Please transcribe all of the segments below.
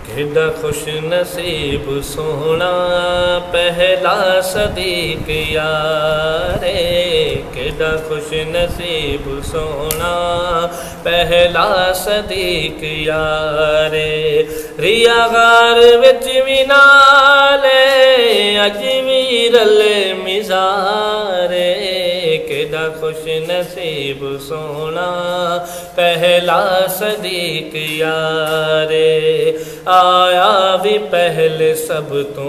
केड़ा खुश नसीब सोहना पहला सदीक यारे। केड़ा खुश नसीब सोहना पहला सदीक यारे। रिया गार विच भी नाले अज भी रले मिजारे। केड़ा खुश नसीब सोहना पहला सदीक यारे। आया भी पहले सब तो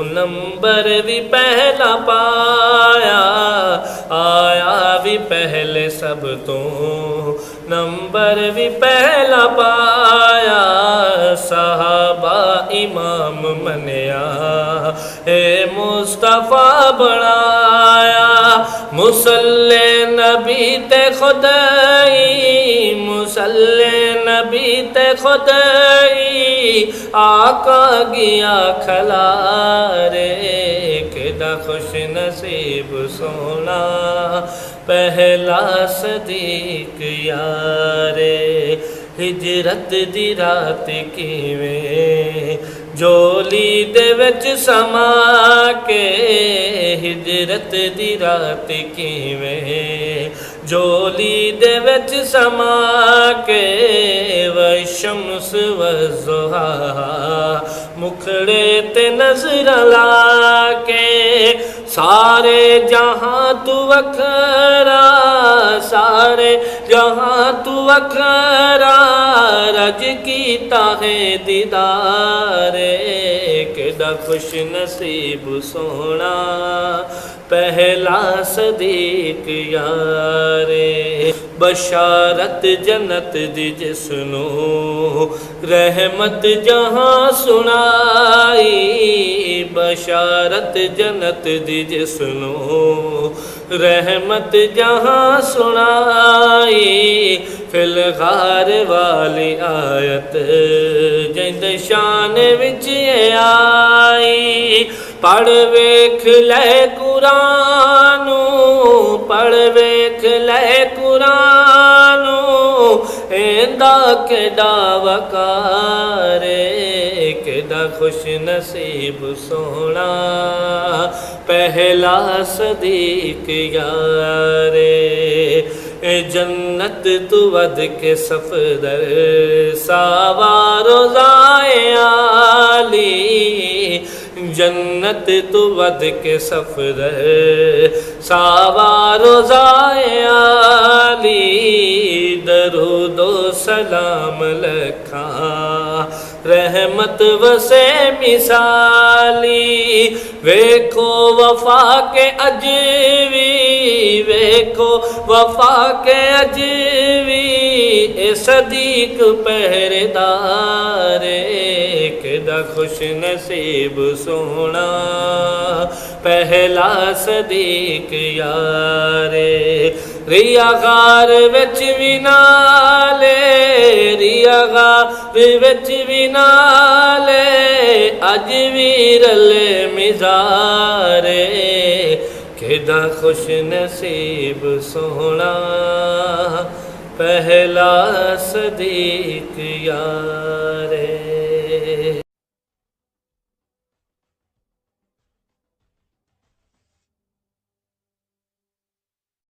नंबर भी पहला पाया। आया भी पहले सब तो नंबर भी पहला पाया। सहाबा इमाम मनिया ए मुस्तफ़ा बनाया। मुसल्ले नबी ते खुदाई मुसल्ले नबी ते खुदाई आका गया खलारे। केड़ा खुश नसीब सोना पहला सदीक यारे। हिजरत दी रात किवें जोली दे विच समा के। हिजरत दी रात किवें जोली दे विच समा के। व शम्स व ज़ुहा मुखड़े ते नजर ला के। सारे जहां तू वखरा सारे जहां तू वखरा रज कीता है दीदारे। केड़ा खुश नसीब सोना पहला सदीक यारे। बशारत जन्नत दी जिसनू रहमत जहां सुनाई। बशारत जन्नत दी जिसनू रहमत जहां सुनाई। फिल गार वाली आयत जिंद शान विच आई। पढ़ वेख ले कुरानू पढ़ वेख ले कुरानू एंदा केड़ा वकारे। केड़ा खुश नसीब सोना पहला सदीक यारे। जन्नत तू वध के सफदर सावारो जाए आली। जन्नत तू वध के सफदर सावारो जाए आली। दरूदो सलाम लखा रहमत वसे मिसाली। वेखो वफा के अजवी वेखो वफा के अजवी ए सदीक पहरेदारे। केड़ा खुश नसीब सोना पहला सदीक यारे। रिया गार विच भी नाले रिया गार विच भी नाले अज भी रले मिजारे। केड़ा खुश नसीब सोना पहला सदीक यारे।